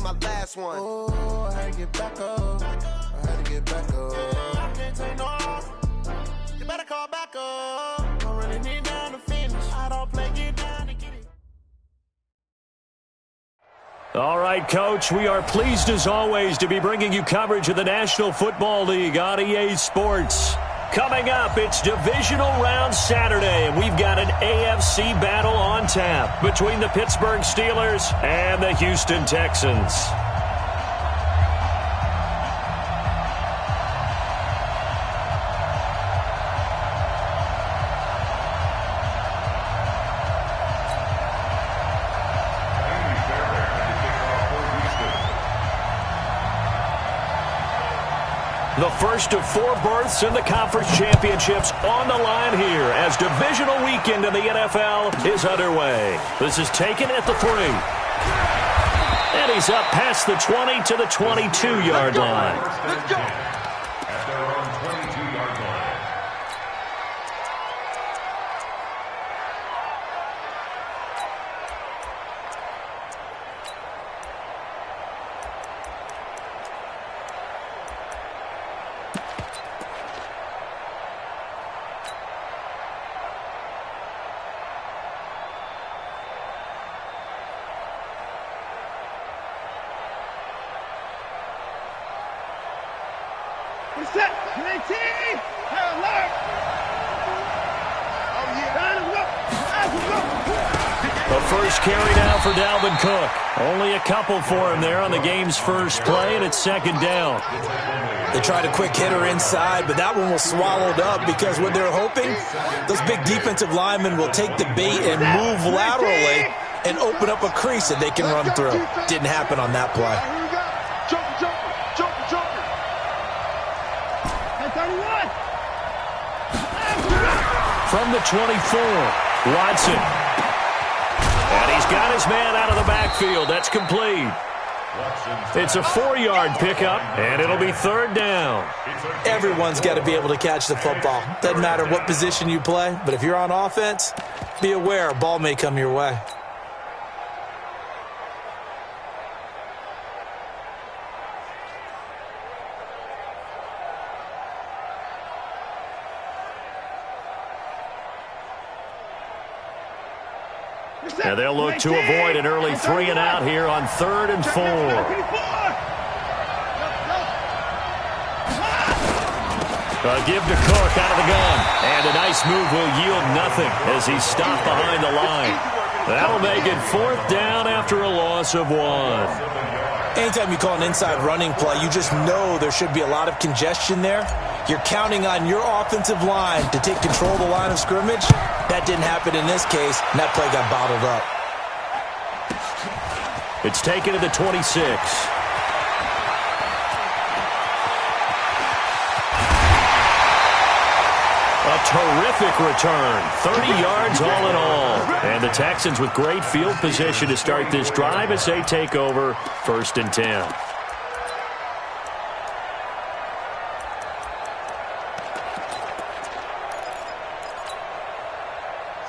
my last one. Oh, I had to get back up. I had to get back up. I can't take no loss. You better call back up. Don't really need down to finish. I don't play, get down to get it. All right, Coach, we are pleased as always to be bringing you coverage of the National Football League on EA Sports. Coming up, it's Divisional Round Saturday, and we've got an AFC battle on tap between the Pittsburgh Steelers and the Houston Texans. The first of 4 berths in the conference championships on the line here as divisional weekend in the NFL is underway. This is taken at the 3. And he's up past the 20 to the 22-yard line. Let's go. At their own 22-yard line. Set, UAT, alert! Oh yeah, The first carry now for Dalvin Cook. Only a couple for him there on the game's first play, and it's second down. They tried a quick hitter inside, but that one was swallowed up because what they're hoping, those big defensive linemen will take the bait and move laterally and open up a crease that they can run through. Didn't happen on that play. From the 24, Watson. And he's got his man out of the backfield. That's complete. It's a 4-yard pickup, and it'll be third down. Everyone's got to be able to catch the football. Doesn't matter what position you play, but if you're on offense, be aware a ball may come your way. And they'll look to avoid an early 3 and out here on 3rd and 4. A give to Cook out of the gun. And a nice move will yield nothing as he's stopped behind the line. That'll make it 4th down after a loss of 1. Anytime you call an inside running play, you just know there should be a lot of congestion there. You're counting on your offensive line to take control of the line of scrimmage. That didn't happen in this case, and that play got bottled up. It's taken to the 26. A terrific return. 30 yards all in all. And the Texans with great field position to start this drive as they take over 1st and 10.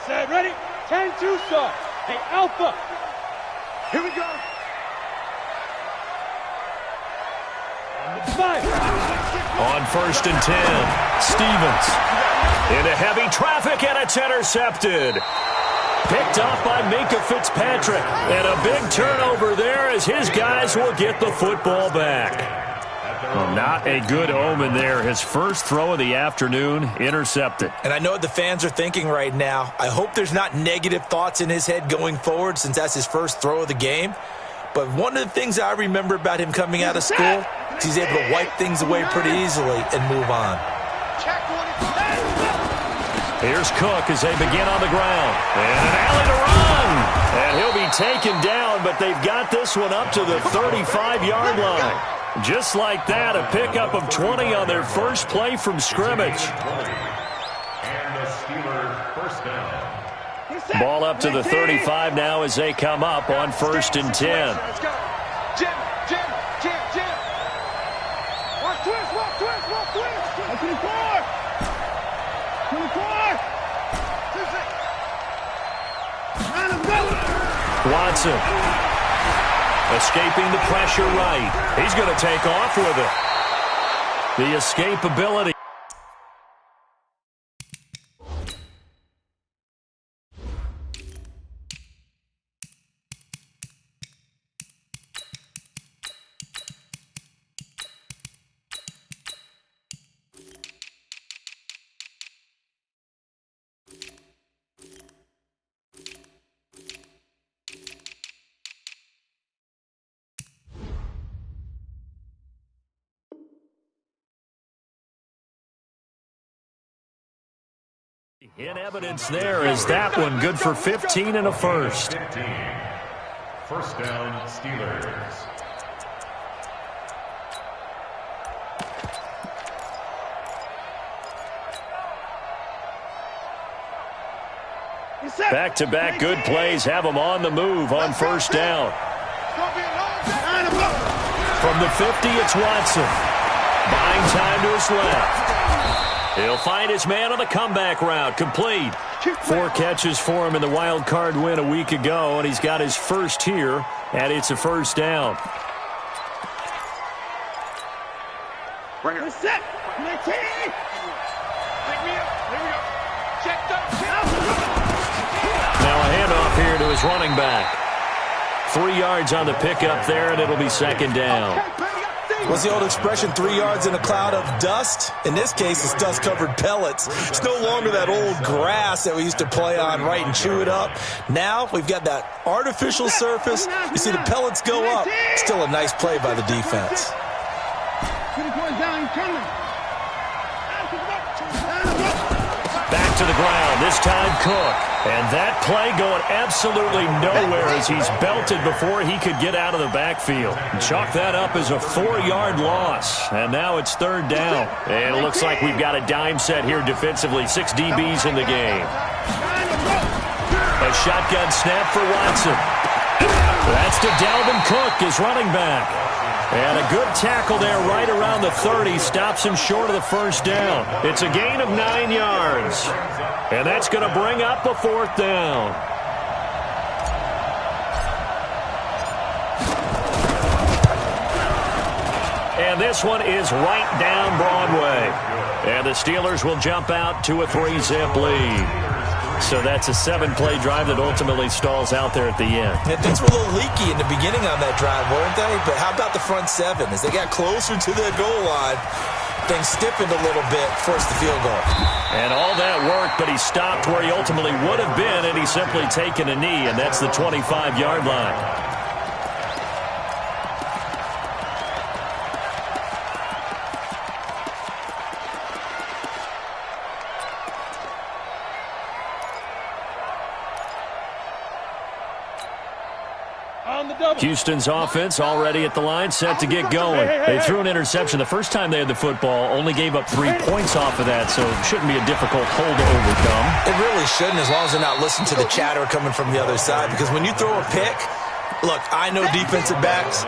Set, ready? 10-2 start. Hey, Alpha. Here we go. On 1st and 10, Stevens. Into heavy traffic, and it's intercepted. Picked off by Minkah Fitzpatrick. And a big turnover there as his guys will get the football back. Well, not a good omen there. His first throw of the afternoon intercepted. And I know what the fans are thinking right now. I hope there's not negative thoughts in his head going forward since that's his first throw of the game. But one of the things I remember about him coming out of school is he's able to wipe things away pretty easily and move on. Here's Cook as they begin on the ground. And an alley to run. And he'll be taken down, but they've got this one up to the 35-yard line. Just like that, a pickup of 20 on their first play from scrimmage. And the Steelers first down. Ball up to the 35 now as they come up on 1st and 10. Let's go. Jim. Watch twist. 24. Watson. Escaping the pressure right. He's going to take off with it. The escapability. In evidence there is that one good for 15 and a first. 15. First down, Steelers. Back-to-back good plays have him on the move on first down. From the 50, it's Watson. Buying time to his left. He'll find his man on the comeback route. Complete. 4 catches for him in the wild card win a week ago, and he's got his first here, and it's a first down. Right here. Set. Now a handoff here to his running back. 3 yards on the pickup there, and it'll be second down. What's the old expression, 3 yards in a cloud of dust? In this case, it's dust-covered pellets. It's no longer that old grass that we used to play on, right, and chew it up. Now we've got that artificial surface. You see the pellets go up. Still a nice play by the defense. Back to the ground, this time Cook. And that play going absolutely nowhere as he's belted before he could get out of the backfield. Chalk that up as a 4-yard loss. And now it's third down. And it looks like we've got a dime set here defensively. 6 DBs in the game. A shotgun snap for Watson. That's to Dalvin Cook, his running back. And a good tackle there right around the 30. Stops him short of the first down. It's a gain of 9 yards. And that's going to bring up a fourth down. And this one is right down Broadway. And the Steelers will jump out to a 3-zip lead. So that's a 7-play drive that ultimately stalls out there at the end. Yeah, things were a little leaky in the beginning on that drive, weren't they? But how about the front 7? As they got closer to the goal line, things stiffened a little bit, forced the field goal. And all that worked, but he stopped where he ultimately would have been, and he's simply taken a knee, and that's the 25-yard line. Houston's offense already at the line, set to get going. They threw an interception the first time they had the football, only gave up 3 points off of that, so it shouldn't be a difficult hole to overcome. It really shouldn't, as long as they're not listening to the chatter coming from the other side, because when you throw a pick, look, I know defensive backs,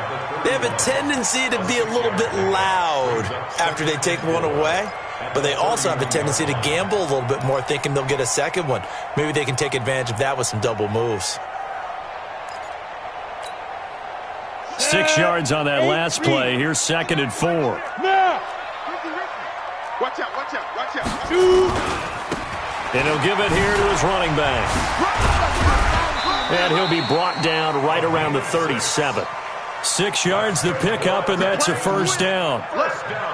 they have a tendency to be a little bit loud after they take one away, but they also have a tendency to gamble a little bit more, thinking they'll get a second one. Maybe they can take advantage of that with some double moves. 6 yards on that last play. Here's 2nd and 4. Now! Watch out, watch out, watch out. And he'll give it here to his running back. And he'll be brought down right around the 37. 6 yards the pickup, and that's a first down.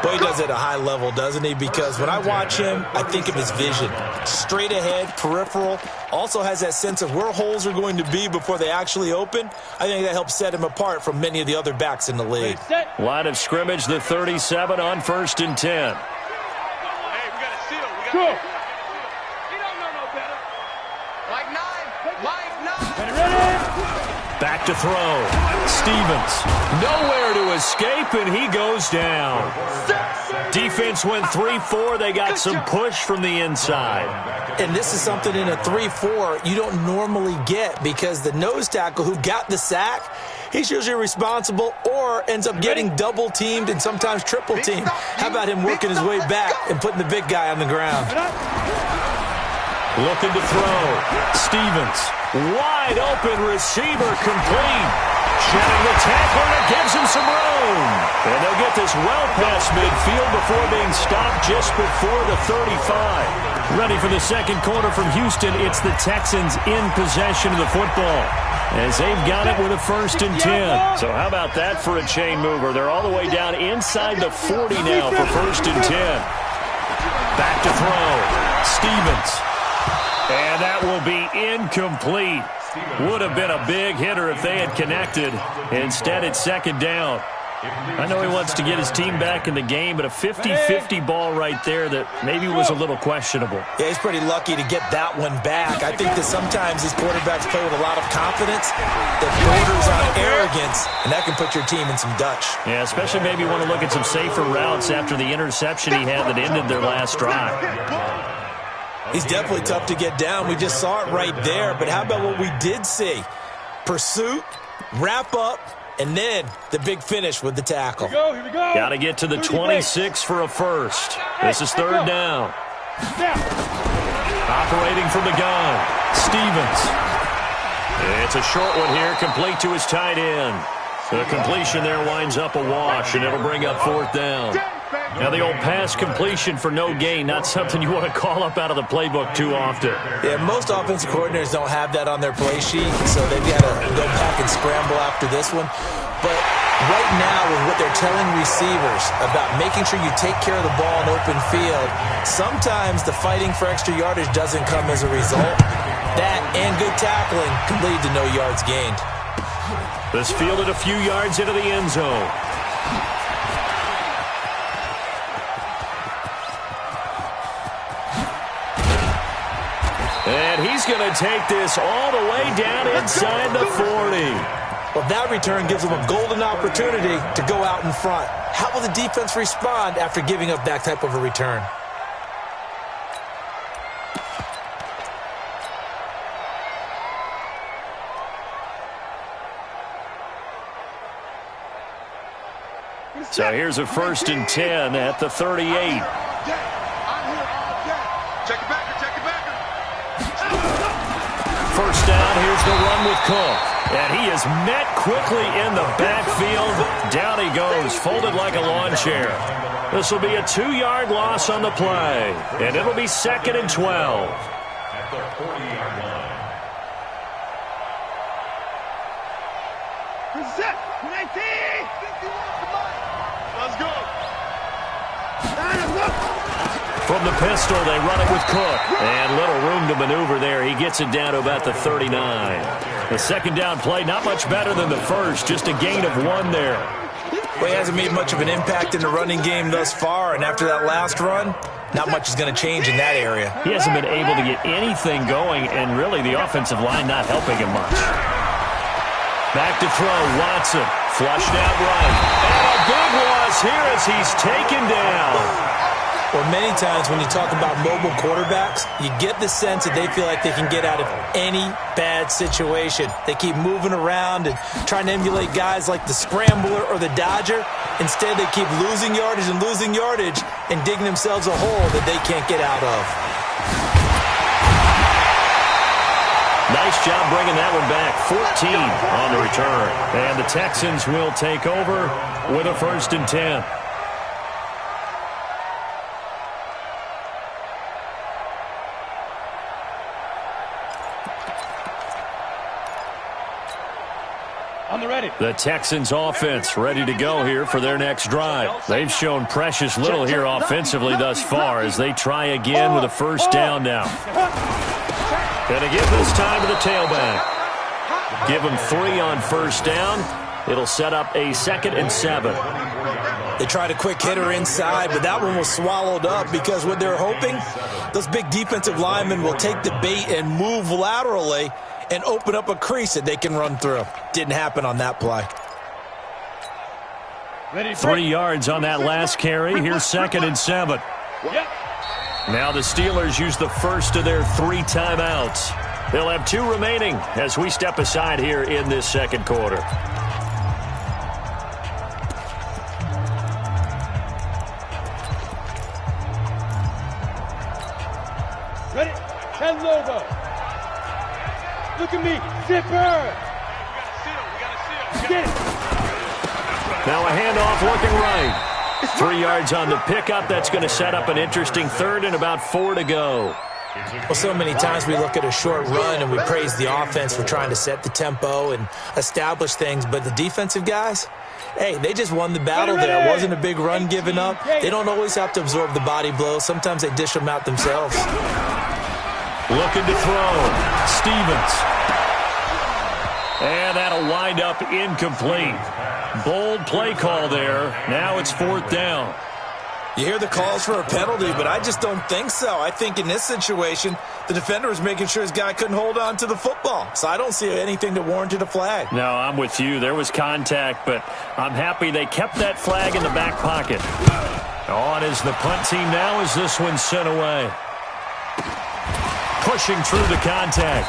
But he does it at a high level, doesn't he? Because when I watch him, I think of his vision. Straight ahead, peripheral. Also has that sense of where holes are going to be before they actually open. I think that helps set him apart from many of the other backs in the league. Line of scrimmage, the 37 on 1st and 10. Hey, we got a seal. We got a seal. He don't know no better. Like 9. Ready? Back to throw. Stevens. Nowhere to escape, and he goes down. Defense went 3-4. They got some push from the inside. And this is something in a 3-4 you don't normally get, because the nose tackle who got the sack, he's usually responsible or ends up getting double-teamed and sometimes triple-teamed. How about him working his way back and putting the big guy on the ground? Looking to throw. Stevens. Wide open receiver complete. shedding the tackler, and it gives him some room. And they'll get this well past midfield before being stopped just before the 35. Ready for the second quarter from Houston. It's the Texans in possession of the football, as they've got it with a 1st and 10. So how about that for a chain mover? They're all the way down inside the 40 now for 1st and 10. Back to throw. Stevens. And that will be incomplete. Would have been a big hitter if they had connected. Instead, it's 2nd down. I know he wants to get his team back in the game, but a 50-50 ball right there that maybe was a little questionable. Yeah, he's pretty lucky to get that one back. I think that sometimes these quarterbacks play with a lot of confidence that borders on arrogance, and that can put your team in some Dutch. Yeah, especially maybe you want to look at some safer routes after the interception he had that ended their last drive. He's definitely tough to get down. We just saw it right there, but how about what we did see? Pursuit, wrap up, and then the big finish with the tackle. Here we go. Got to get to the 26 for a first. This is 3rd down. Operating from the gun, Stevens. It's a short one here, complete to his tight end. The completion there winds up a wash, and it'll bring up 4th down. Now the old pass completion for no gain, not something you want to call up out of the playbook too often. Yeah, most offensive coordinators don't have that on their play sheet, so they've got to go back and scramble after this one. But right now, with what they're telling receivers about making sure you take care of the ball in open field, sometimes the fighting for extra yardage doesn't come as a result. That and good tackling can lead to no yards gained. This fielded a few yards into the end zone. And he's going to take this all the way down inside the 40. Well, that return gives them a golden opportunity to go out in front. How will the defense respond after giving up that type of a return? So here's a 1st and 10 at the 38. Check it back, check it back. 1st down, here's the run with Cook. And he is met quickly in the backfield. Down he goes, folded like a lawn chair. This will be a 2-yard loss on the play. And it'll be 2nd and 12. At the 40-yard line. Set. 19. Let's go. From the pistol, they run it with Cook. And little room to maneuver there. He gets it down to about the 39. The 2nd down play, not much better than the first. Just a gain of 1 there. Well, he hasn't made much of an impact in the running game thus far. And after that last run, not much is going to change in that area. He hasn't been able to get anything going. And really, the offensive line not helping him much. Back to throw, Watson. Flushed out right. And a big loss here as he's taken down. Well, many times when you talk about mobile quarterbacks, you get the sense that they feel like they can get out of any bad situation. They keep moving around and trying to emulate guys like the Scrambler or the Dodger. Instead, they keep losing yardage and digging themselves a hole that they can't get out of. Nice job bringing that one back. 14 on the return. And the Texans will take over with a 1st and 10. The Texans offense ready to go here for their next drive. They've shown precious little here offensively thus far as they try again with a 1st down now. Gonna give this time to the tailback. Give them 3 on 1st down. It'll set up a 2nd and 7. They tried a quick hitter inside, but that one was swallowed up because what they're hoping, those big defensive linemen will take the bait and move laterally and open up a crease that they can run through. Didn't happen on that play. 3 yards on that last carry. Here's 2nd and 7. Now the Steelers use the first of their 3 timeouts. They'll have 2 remaining as we step aside here in this second quarter. Ready? 10 logo. Look at me. Zipper. We got to seal. We got to seal. Get it. Now a handoff looking right. 3 yards on the pickup. That's going to set up an interesting third and about 4 to go. Well, so many times we look at a short run and we praise the offense for trying to set the tempo and establish things, but the defensive guys, hey, they just won the battle there. It wasn't a big run given up. They don't always have to absorb the body blows. Sometimes they dish them out themselves. Looking to throw. Stevens. And that'll wind up incomplete. Bold play call there. Now it's 4th down. You hear the calls for a penalty, but I just don't think so. I think in this situation, the defender was making sure his guy couldn't hold on to the football. So I don't see anything that warranted a flag. No, I'm with you. There was contact, but I'm happy they kept that flag in the back pocket. On is the punt team now as this one's sent away. Pushing through the contact.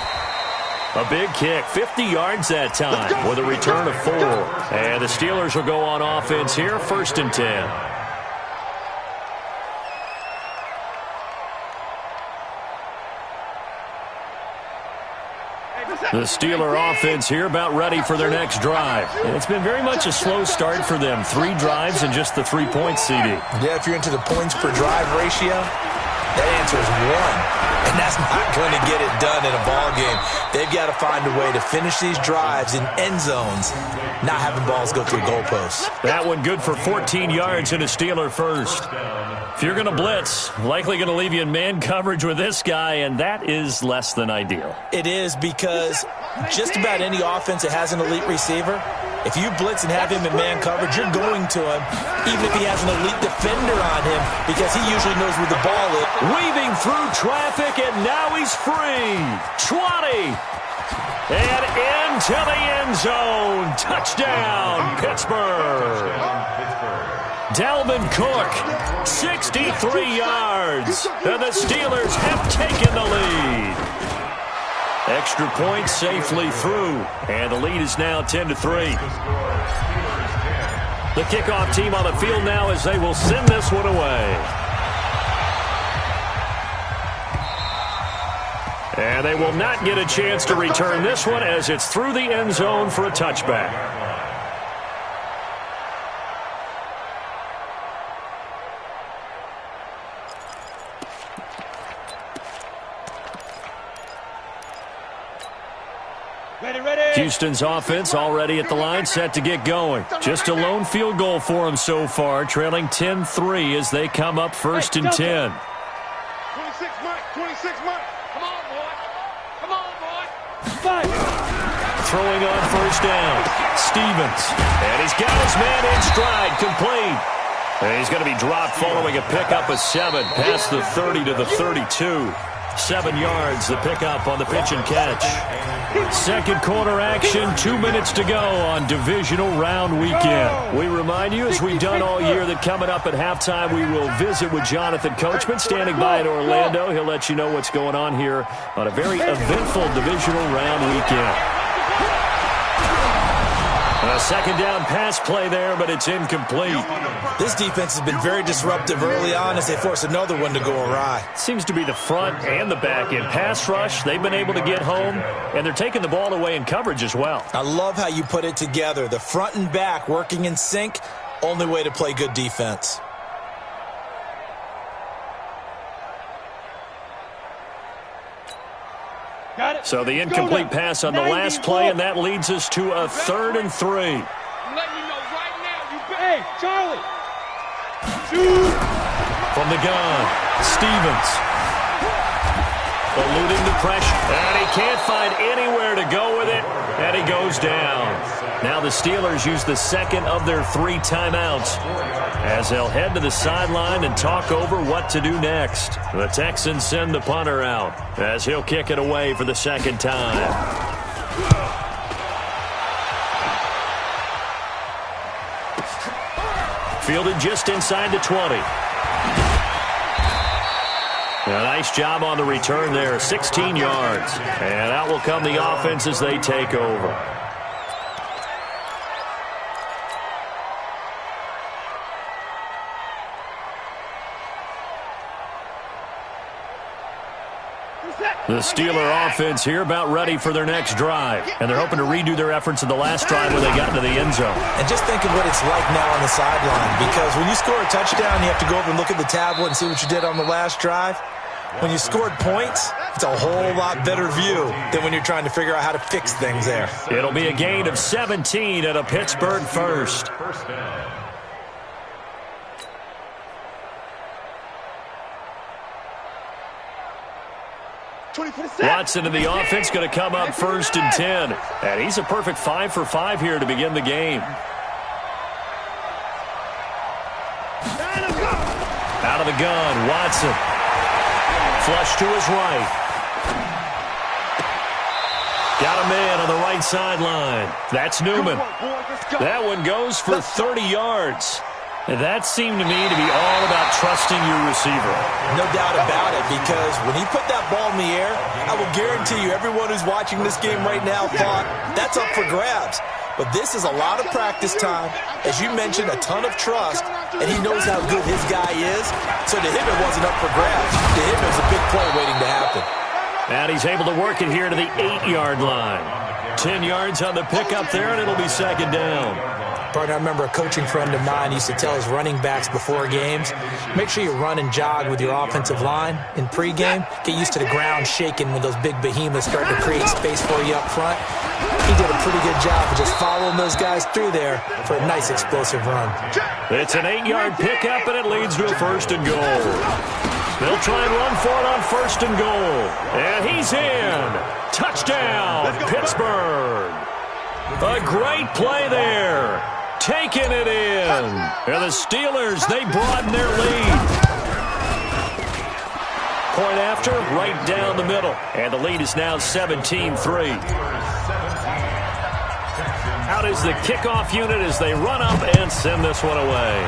A big kick, 50 yards that time with a return of 4. And the Steelers will go on offense here, 1st and 10. The Steeler offense here about ready for their next drive. And it's been very much a slow start for them. 3 drives and just the 3 points, CD. Yeah, if you're into the points per drive ratio, that answer is 1. And that's not going to get it done in a ball game. They've got to find a way to finish these drives in end zones, not having balls go through goalposts. That one good for 14 yards and a Steeler first. If you're going to blitz, likely going to leave you in man coverage with this guy, and that is less than ideal. It is because just about any offense that has an elite receiver, if you blitz and have him in man coverage, you're going to him, even if he has an elite defender on him, because he usually knows where the ball is. Weaving through traffic, and now he's free. 20. And into the end zone. Touchdown, Pittsburgh. Dalvin Cook, 63 yards. And the Steelers have taken the lead. Extra point safely through. And the lead is now 10-3. The kickoff team on the field now as they will send this one away. And they will not get a chance to return this one as it's through the end zone for a touchback. Houston's offense already at the line, set to get going. Just a lone field goal for them so far, trailing 10-3 as they come up 1st and 10. 26 Mike, 26 Mike. Come on, boy. Come on, boy. 5. Throwing on 1st down. Stevens. And he's got his man in stride, complete. And he's going to be dropped following a pickup of 7 past the 30 to the 32. 7 yards, the pickup on the pitch and catch. Second quarter action, 2 minutes to go on divisional round weekend. We remind you, as we've done all year, that coming up at halftime, we will visit with Jonathan Coachman, standing by in Orlando. He'll let you know what's going on here on a very eventful divisional round weekend. A second down pass play there, but it's incomplete. This defense has been very disruptive early on as they force another one to go awry. Seems to be the front and the back in pass rush. They've been able to get home, and they're taking the ball away in coverage as well. I love how you put it together. The front and back working in sync, only way to play good defense. So the incomplete pass on the last play, and that leads us to a 3rd and 3. I'm letting you know right now, hey, Charlie. From the gun, Stevens. Eluding the pressure, and he can't find anywhere to go with it, and he goes down. Now the Steelers use the second of their 3 timeouts as they'll head to the sideline and talk over what to do next. The Texans send the punter out as he'll kick it away for the second time. Fielded just inside the 20. A nice job on the return there, 16 yards. And out will come the offense as they take over. The Steeler offense here about ready for their next drive. And they're hoping to redo their efforts in the last drive where they got into the end zone. And just think of what it's like now on the sideline. Because when you score a touchdown, you have to go over and look at the tablet and see what you did on the last drive. When you scored points, it's a whole lot better view than when you're trying to figure out how to fix things there. It'll be a gain of 17 at a Pittsburgh first. Watson in the offense going to come up 1st and 10. And he's a perfect 5 for 5 here to begin the game. Out of the gun, Watson. Flush to his right. Got him in on the right sideline. That's Newman. That one goes for 30 yards. And that seemed to me to be all about trusting your receiver. No doubt about it, because when he put that ball in the air, I will guarantee you everyone who's watching this game right now thought that's up for grabs. But this is a lot of practice time. As you mentioned, a ton of trust, and he knows how good his guy is. So to him, it wasn't up for grabs. To him, it was a big play waiting to happen. And he's able to work it here to the 8-yard line. 10 yards on the pickup there, and it'll be 2nd down. Partner, I remember a coaching friend of mine used to tell his running backs before games, make sure you run and jog with your offensive line in pregame. Get used to the ground shaking when those big behemoths start to create space for you up front. He did a pretty good job of just following those guys through there for a nice explosive run. It's an 8-yard pickup, and it leads to a 1st and goal. They'll try and run for it on 1st and goal. And he's in. Touchdown, Pittsburgh. A great play there. Taking it in. And the Steelers, they broaden their lead. Point after, right down the middle. And the lead is now 17-3. Out is the kickoff unit as they run up and send this one away.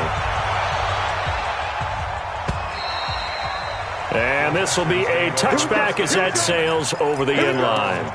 And this will be a touchback as that sails over the end line.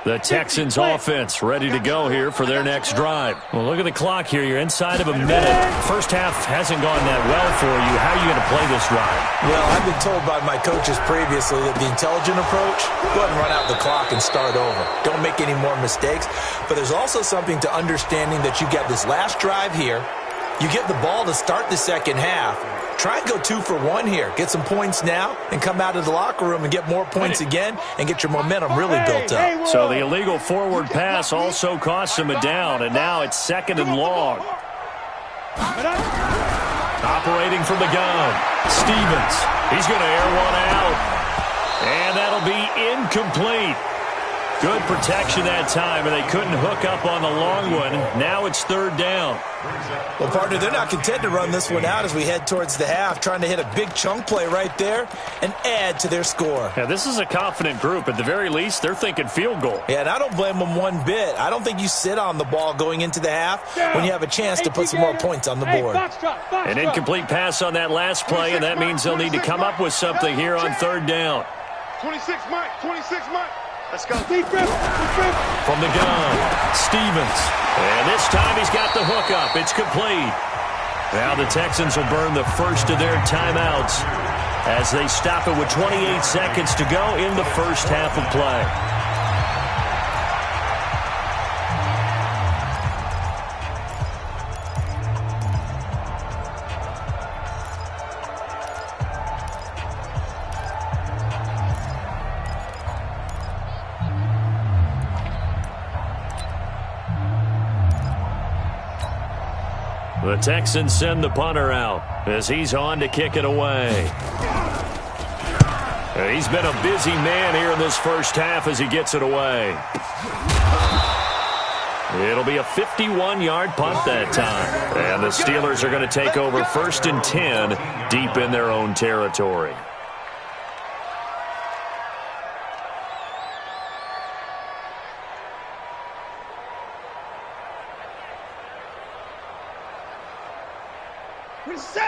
The Texans offense ready to go here for their next drive. Well, look at the clock here. You're inside of a minute. First half hasn't gone that well for you. How are you going to play this drive? Well, I've been told by my coaches previously that the intelligent approach, go ahead and run out the clock and start over. Don't make any more mistakes. But there's also something to understanding that you get this last drive here. You get the ball to start the second half. Try and go 2 for 1 here. Get some points now and come out of the locker room and get more points again and get your momentum really built up. So the illegal forward pass also costs him a down, and now it's 2nd and long. Operating from the gun, Stevens. He's going to air one out, and that'll be incomplete. Good protection that time, and they couldn't hook up on the long one. Now it's 3rd down. Well, partner, they're not content to run this one out as we head towards the half, trying to hit a big chunk play right there and add to their score. Yeah, this is a confident group. At the very least, they're thinking field goal. Yeah, and I don't blame them one bit. I don't think you sit on the ball going into the half when you have a chance to put some more points on the board. An incomplete pass on that last play, and that means they'll need to come up with something here on 3rd down. 26 Mike, 26 Mike. Let's go. From the gun, Stevens. And this time he's got the hookup. It's complete. Now the Texans will burn the first of their timeouts as they stop it with 28 seconds to go in the first half of play. The Texans send the punter out as he's on to kick it away. He's been a busy man here in this first half as he gets it away. It'll be a 51-yard punt that time. And the Steelers are going to take over 1st and 10 deep in their own territory.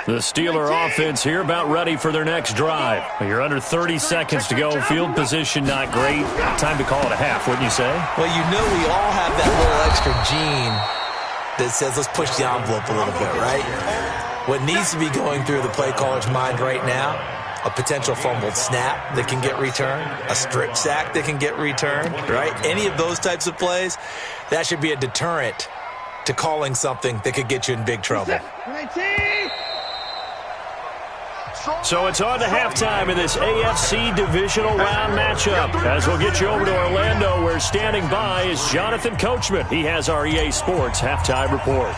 The Steeler offense here about ready for their next drive. You're under 30 seconds to go. Field position not great. Time to call it a half, wouldn't you say? Well, you know we all have that little extra gene that says let's push the envelope a little bit, right? What needs to be going through the play caller's mind right now, a potential fumbled snap that can get returned, a strip sack that can get returned, right? Any of those types of plays, that should be a deterrent to calling something that could get you in big trouble. So it's on to halftime in this AFC divisional round matchup. As we'll get you over to Orlando, where standing by is Jonathan Coachman. He has our EA Sports halftime report.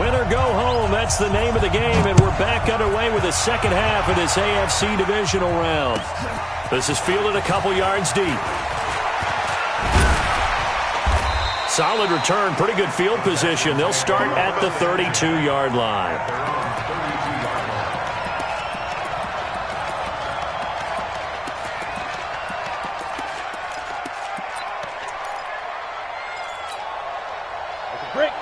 Win or go home, that's the name of the game, and we're back underway with the second half of this AFC divisional round. This is fielded a couple yards deep. Solid return, pretty good field position. They'll start at the 32-yard line.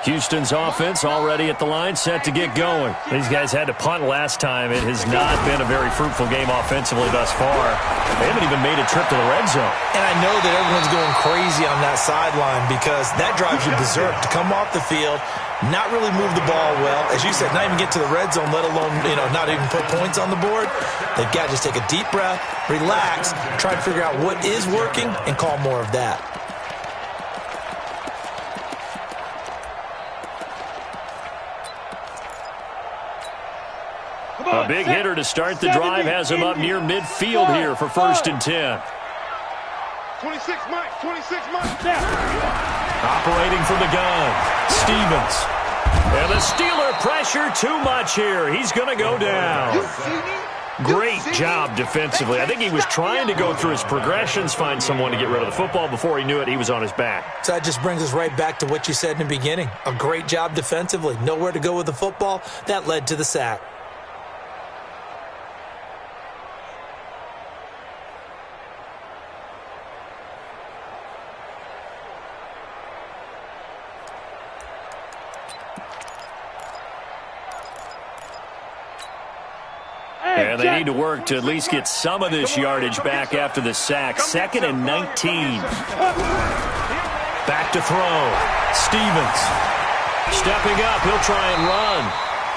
Houston's offense already at the line, set to get going. These guys had to punt last time. It has not been a very fruitful game offensively thus far. They haven't even made a trip to the red zone. And I know that everyone's going crazy on that sideline because that drives you berserk to come off the field, not really move the ball well. As you said, not even get to the red zone, let alone, not even put points on the board. They've got to just take a deep breath, relax, try to figure out what is working, and call more of that. A big hitter to start the drive has him up near midfield here for 1st and 10. 26 Mike. Operating from the gun, Stevens. And the Steeler pressure too much here. He's going to go down. Great job defensively. I think he was trying to go through his progressions, find someone to get rid of the football. Before he knew it, he was on his back. So that just brings us right back to what you said in the beginning. A great job defensively. Nowhere to go with the football. That led to the sack. And they need to work to at least get some of this yardage back after the sack. 2nd and 19. Back to throw. Stevens. Stepping up. He'll try and run.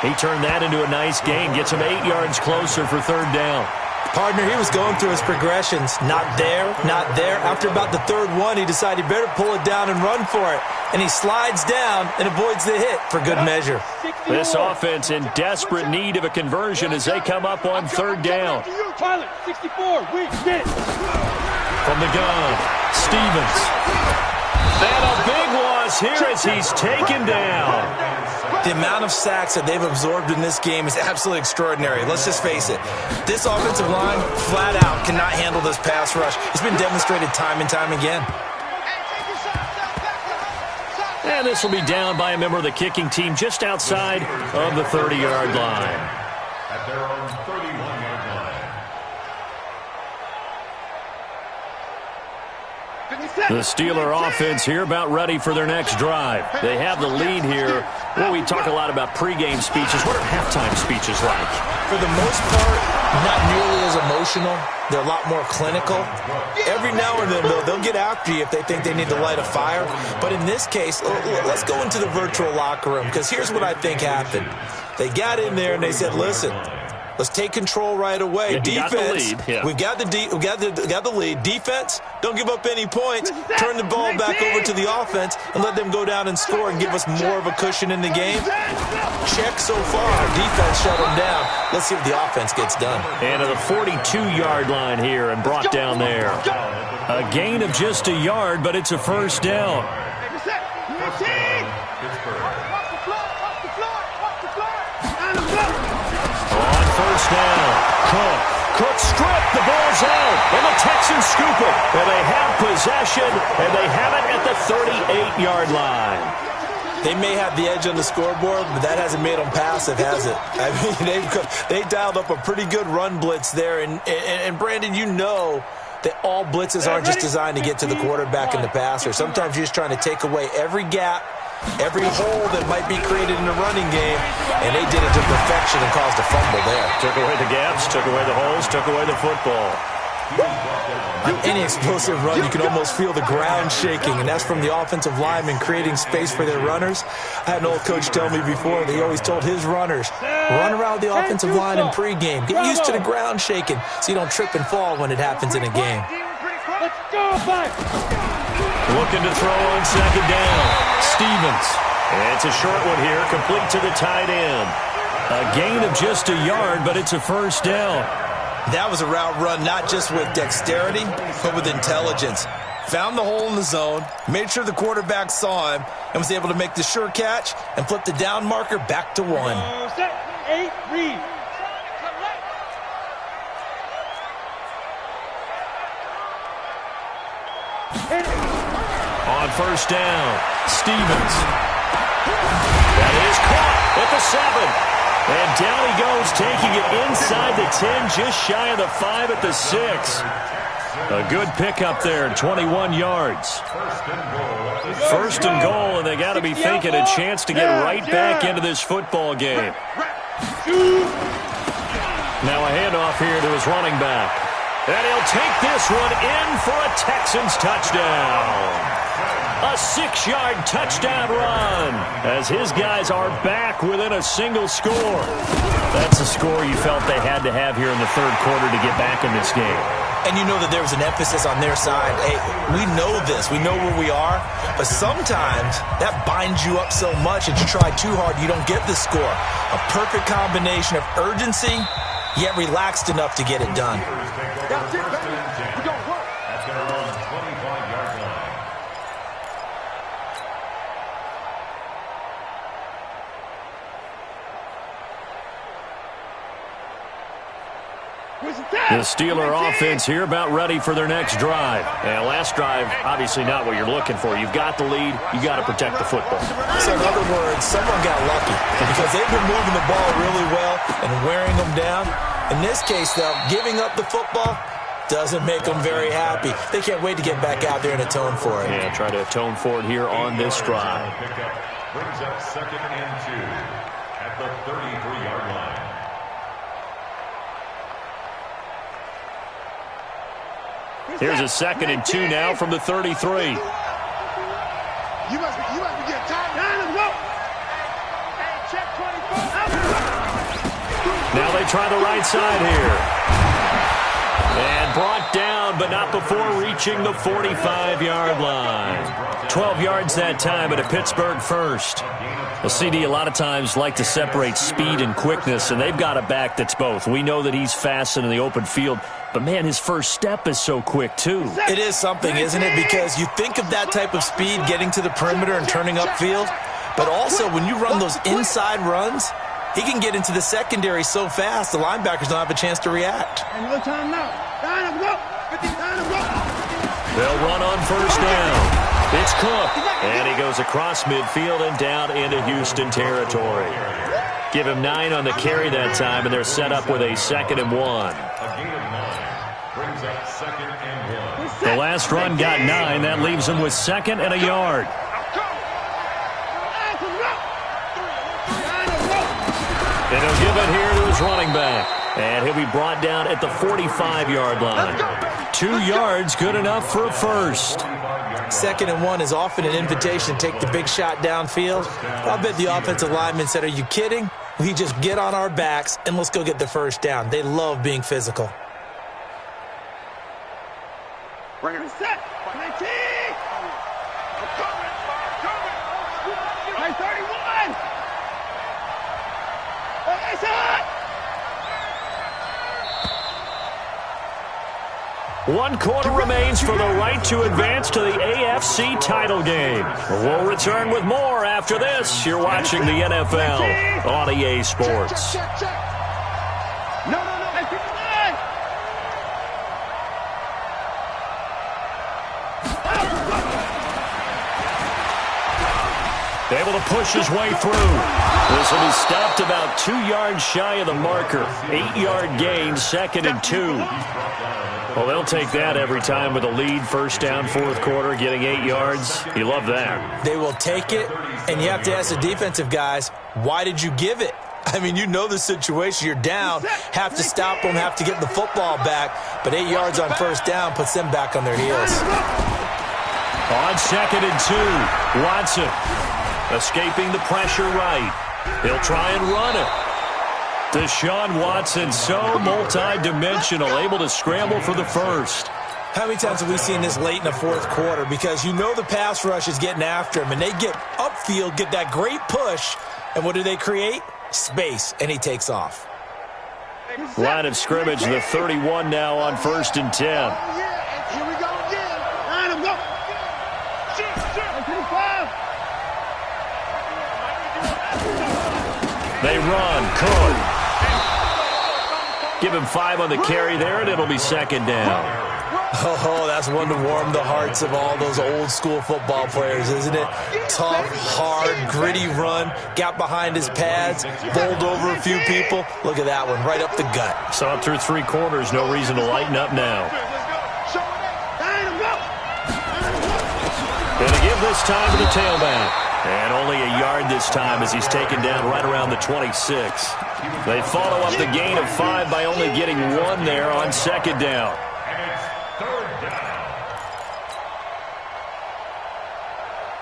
He turned that into a nice gain. Gets him 8 yards closer for 3rd down. Partner, he was going through his progressions. Not there, not there. After about the 3rd one, he decided he better pull it down and run for it. And he slides down and avoids the hit for good measure. This offense in desperate need of a conversion as they come up on 3rd down. 64, From the gun, Stevens. And a big loss here as he's taken down. The amount of sacks that they've absorbed in this game is absolutely extraordinary. Let's just face it. This offensive line, flat out, cannot handle this pass rush. It's been demonstrated time and time again. And this will be down by a member of the kicking team just outside of the 30-yard line. At their own 31-yard line. The Steeler offense here about ready for their next drive. They have the lead here. Well, we talk a lot about pregame speeches. What are halftime speeches like? For the most part, not nearly as emotional. They're a lot more clinical. Every now and then, though, they'll get after you if they think they need to light a fire. But in this case, let's go into the virtual locker room, because here's what I think happened. They got in there and they said, listen, let's take control right away. Yeah, defense, we've got the lead. Defense, don't give up any points. Turn the ball back over to the offense and let them go down and score and give us more of a cushion in the game. Check so far. Defense shut them down. Let's see what the offense gets done. And to the 42-yard line here and brought down there. A gain of just a yard, but it's a 1st down. On 1st down, Cook stripped, the ball's out, and the Texans scoop it. And they have possession, and they have it at the 38-yard line. They may have the edge on the scoreboard, but that hasn't made them passive, has it? I mean, they dialed up a pretty good run blitz there. And Brandon, you know that all blitzes aren't just designed to get to the quarterback and the passer. Sometimes you're just trying to take away every gap, every hole that might be created in the running game, and they did it to perfection and caused a fumble there. Took away the gaps, took away the holes, took away the football. On any explosive run, you can almost feel the ground shaking, and that's from the offensive linemen creating space for their runners. I had an old coach tell me before, they always told his runners, run around the offensive line in pregame. Get used to the ground shaking so you don't trip and fall when it happens in a game. Looking to throw on second down. Stevens. And it's a short one here, complete to the tight end. A gain of just a yard, but it's a first down. That was a route run not just with dexterity, but with intelligence. Found the hole in the zone, made sure the quarterback saw him, and was able to make the sure catch and flip the down marker back to 1. Set, 8, read. On first down, Stevens. That is caught at the 7. And down he goes, taking it inside the 10, just shy of the 5 at the 6. A good pickup there, 21 yards. First and goal, and they got to be thinking a chance to get right back into this football game. Now a handoff here to his running back. And he'll take this one in for a Texans touchdown. A 6-yard touchdown run as his guys are back within a single score. That's a score you felt they had to have here in the third quarter to get back in this game. And you know that there was an emphasis on their side. Hey, we know this. We know where we are. But sometimes that binds you up so much that you try too hard, you don't get the score. A perfect combination of urgency, yet relaxed enough to get it done. That's going to run 25-yard line. The Steeler offense here about ready for their next drive. And last drive, obviously not what you're looking for. You've got the lead. You got to protect the football. So in other words, someone got lucky because they've been moving the ball really well and wearing them down. In this case, though, giving up the football doesn't make them very happy. They can't wait to get back out there and atone for it. Yeah, try to atone for it here on this drive. Brings up 2nd and 2 at the 33-yard line. Here's a 2nd and 2 now from the 33. You must be getting tired. Let's go. Hey, check 24. Now they try the right side here. And brought down, but not before reaching the 45-yard line. 12 yards that time, but a Pittsburgh first. The CD a lot of times like to separate speed and quickness, and they've got a back that's both. We know that he's fast in the open field, but, man, his first step is so quick, too. It is something, isn't it? Because you think of that type of speed getting to the perimeter and turning upfield, but also when you run those inside runs, he can get into the secondary so fast the linebackers don't have a chance to react. No time now. They'll run on first down. It's Cook, and he goes across midfield and down into Houston territory. Give him 9 on the carry that time, and they're set up with a 2nd and 1. A gain of 9 brings up 2nd and 1. The last run got 9. That leaves him with 2nd and a yard. And he'll give it here to his running back. And he'll be brought down at the 45-yard line. 2 yards, good enough for a first. 2nd and 1 is often an invitation to take the big shot downfield. But I bet the offensive lineman said, are you kidding? We just get on our backs and let's go get the first down. They love being physical. Bring it. Set. 19. Hey, 31. Hey, shot. 1 quarter remains for the right to advance to the AFC title game. We'll return with more after this. You're watching the NFL on EA Sports. Check. No. Hey, 59. Able to push his way through. This will be stopped about 2 yards shy of the marker. 8-yard gain, 2nd and 2. Well, they'll take that every time with a lead. First down, fourth quarter, getting 8 yards. You love that. They will take it, and you have to ask the defensive guys, why did you give it? I mean, you know the situation. You're down, have to stop them, have to get the football back. But 8 yards on first down puts them back on their heels. On 2nd and 2, Watson escaping the pressure right. He'll try and run it. Deshaun Watson, so multi-dimensional, able to scramble for the first. How many times have we seen this late in the fourth quarter? Because you know the pass rush is getting after him, and they get upfield, get that great push, and what do they create? Space, and he takes off. Line of scrimmage, the 31 now on 1st and 10. Here we go again. Line him, go. They run. Cook. Give him 5 on the carry there, and it'll be 2nd down. Oh, that's one to warm the hearts of all those old-school football players, isn't it? Tough, hard, gritty run, got behind his pads, bowled over a few people. Look at that one, right up the gut. Saw it through 3 quarters, no reason to lighten up now. Going to give this time to the tailback. And only a yard this time as he's taken down right around the 26. They follow up the gain of 5 by only getting 1 there on 2nd down.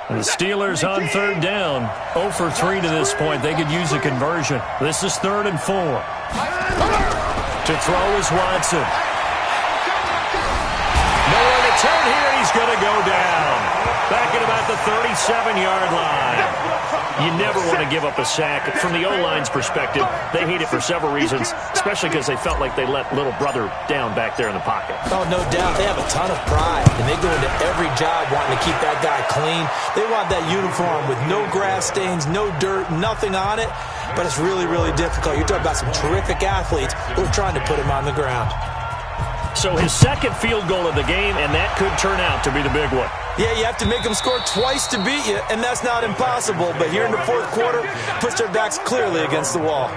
The Steelers on 3rd down. 0 for 3 to this point. They could use a conversion. This is 3rd and 4. To throw is Watson. Nowhere to turn here. He's going to go down. Back at about the 37-yard line. You never want to give up a sack. From the O-line's perspective, they hate it for several reasons, especially because they felt like they let little brother down back there in the pocket. Oh, no doubt. They have a ton of pride, and they go into every job wanting to keep that guy clean. They want that uniform with no grass stains, no dirt, nothing on it, but it's really, really difficult. You're talking about some terrific athletes who are trying to put him on the ground. So his 2nd field goal of the game, and that could turn out to be the big one. Yeah, you have to make them score twice to beat you, and that's not impossible. But here in the fourth quarter, puts their backs clearly against the wall.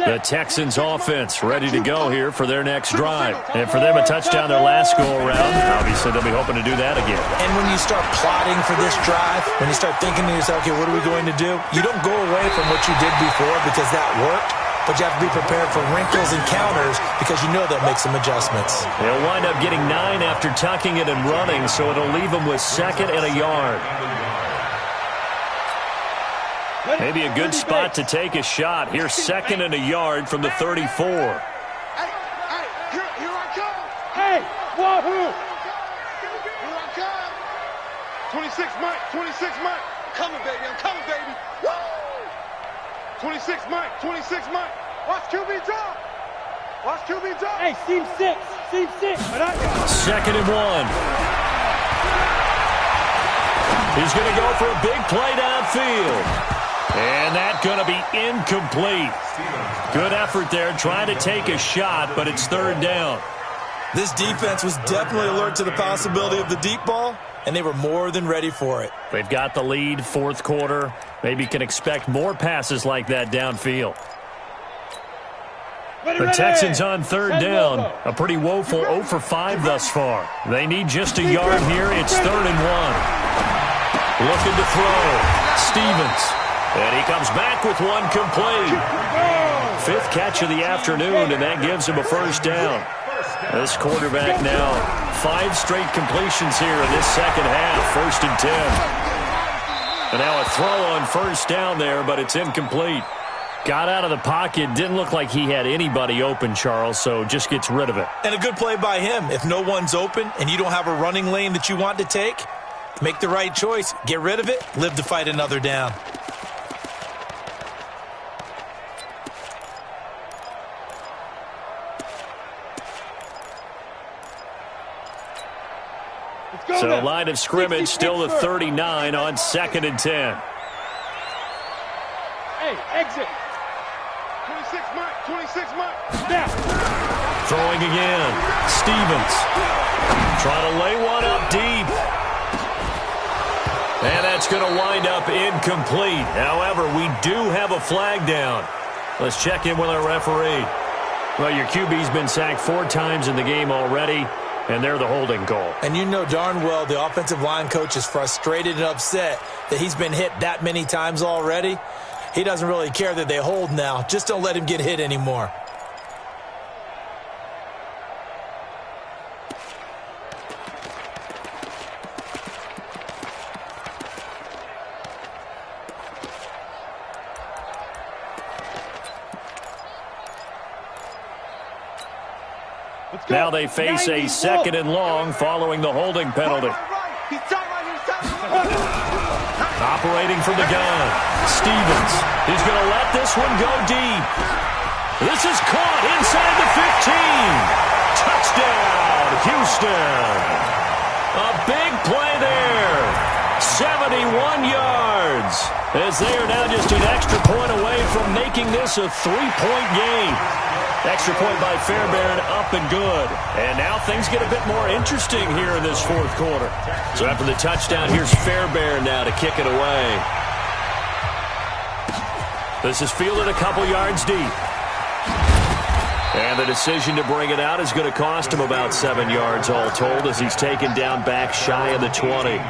The Texans offense ready to go here for their next drive. And for them, a touchdown their last go-around. Obviously, they'll be hoping to do that again. And when you start plotting for this drive, when you start thinking to yourself, okay, what are we going to do? You don't go away from what you did before because that worked, but you have to be prepared for wrinkles and counters because you know they'll make some adjustments. They'll wind up getting 9 after tucking it and running, so it'll leave them with 2nd and a yard. Maybe a good spot to take a shot. Here's 2nd and a yard from the 34. Hey, here I come. Hey, wahoo. Here I come. 26 Mike, 26 Mike. Coming, baby, I'm coming, baby. Woo! 26 Mike, 26 Mike. Watch QB drop. Watch QB drop. Hey, seam 6. 2nd and 1. He's going to go for a big play downfield. And that's going to be incomplete. Good effort there, trying to take a shot, but it's 3rd down. This defense was definitely alert to the possibility of the deep ball, and they were more than ready for it. They've got the lead, 4th quarter. Maybe can expect more passes like that downfield. The Texans on 3rd down. A pretty woeful 0 for 5 thus far. They need just a yard here. It's 3rd and 1. Looking to throw. Stevens. And he comes back with 1 complete. 5th catch of the afternoon, and that gives him a 1st down. This quarterback now 5 straight completions here in this 2nd half. 1st and 10. And now a throw on 1st down there, but it's incomplete. Got out of the pocket. Didn't look like he had anybody open, Charles, so just gets rid of it. And a good play by him. If no one's open and you don't have a running lane that you want to take, make the right choice. Get rid of it. Live to fight another down. So line of scrimmage still the 39 on 2nd and 10. Hey, exit. 26 Mike, 26 Mike. Now. Throwing again. Stevens. Trying to lay one up deep. And that's going to wind up incomplete. However, we do have a flag down. Let's check in with our referee. Well, your QB's been sacked 4 times in the game already, and they're the holding call. And you know darn well the offensive line coach is frustrated and upset that he's been hit that many times already. He doesn't really care that they hold now. Just don't let him get hit anymore. Now they face a 2nd and long following the holding penalty. Operating from the gun. Stevens. He's going to let this one go deep. This is caught inside the 15. Touchdown, Houston. A big play there. 71 yards. As they are now just an extra point away from making this a 3-point game. Extra point by Fairbairn, up and good. And now things get a bit more interesting here in this 4th quarter. So after the touchdown, here's Fairbairn now to kick it away. This is fielded a couple yards deep. And the decision to bring it out is going to cost him about 7 yards all told as he's taken down back shy of the 20.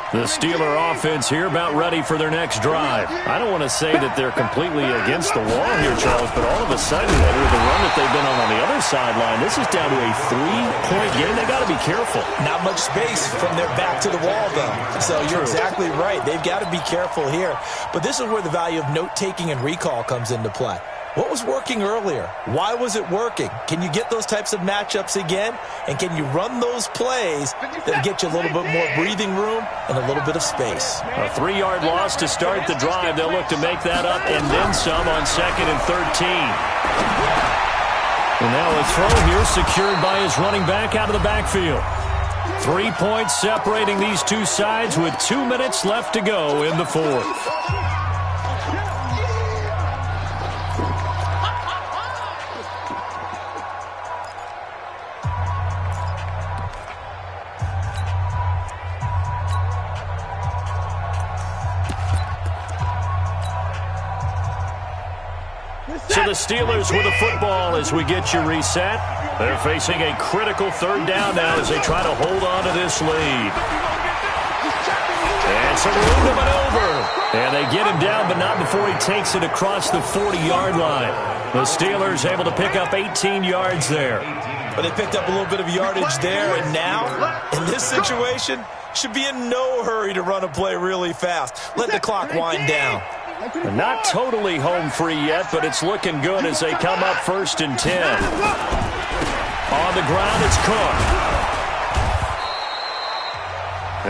The Steeler offense here about ready for their next drive. I don't want to say that they're completely against the wall here, Charles, but all of a sudden, with the run that they've been on the other sideline, this is down to a 3-point game. They got to be careful. Not much space from their back to the wall, though. So you're exactly right. They've got to be careful here. But this is where the value of note-taking and recall comes into play. What was working earlier? Why was it working? Can you get those types of matchups again? And can you run those plays that get you a little bit more breathing room and a little bit of space? A 3-yard loss to start the drive. They'll look to make that up and then some on 2nd and 13. And now a throw here secured by his running back out of the backfield. 3 points separating these two sides with 2 minutes left to go in the 4th. So the Steelers with the football as we get you reset. They're facing a critical 3rd down now as they try to hold on to this lead. And some room to maneuver. And they get him down, but not before he takes it across the 40-yard line. The Steelers able to pick up 18 yards there. But they picked up a little bit of yardage there, and now, in this situation, should be in no hurry to run a play really fast. Let the clock wind down. Not totally home free yet, but it's looking good as they come up 1st and 10. On the ground, it's Cook.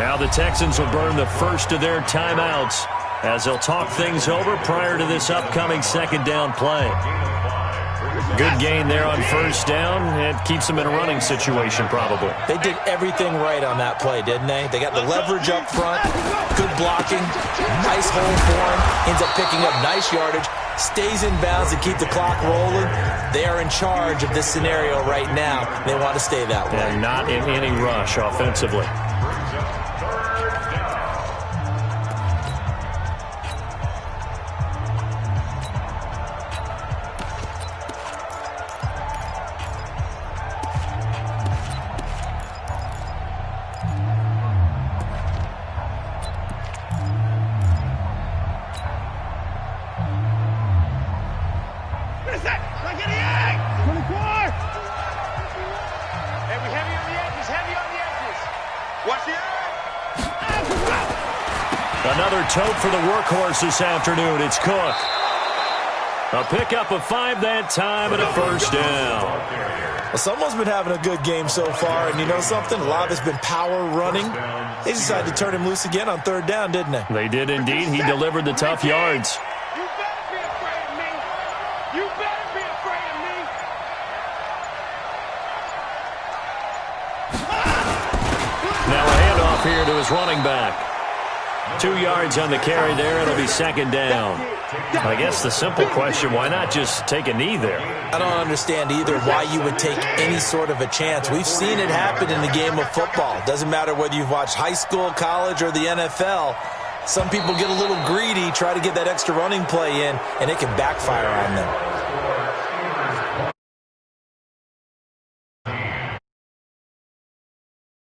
Now the Texans will burn the first of their timeouts as they'll talk things over prior to this upcoming 2nd down play. Good gain there on 1st down. It keeps them in a running situation, probably. They did everything right on that play, didn't they? They got the leverage up front, good blocking, nice hole for him, ends up picking up nice yardage, stays in bounds to keep the clock rolling. They are in charge of this scenario right now. They want to stay that way. And not in any rush offensively. Another tote for the workhorse this afternoon. It's Cook. A pickup of 5 that time and a 1st down. Well, someone's been having a good game so far, and you know something? A lot of it's been power running. They decided to turn him loose again on 3rd down, didn't they? They did indeed. He delivered the tough yards. You better be afraid of me. You better be afraid of me. Now a handoff handoff here to his running back. 2 yards on the carry there. It'll be second down. I guess the simple question, why not just take a knee there? I don't understand either why you would take any sort of a chance. We've seen it happen in the game of football. Doesn't matter whether you've watched high school, college, or the NFL. Some people get a little greedy, try to get that extra running play in, and it can backfire on them.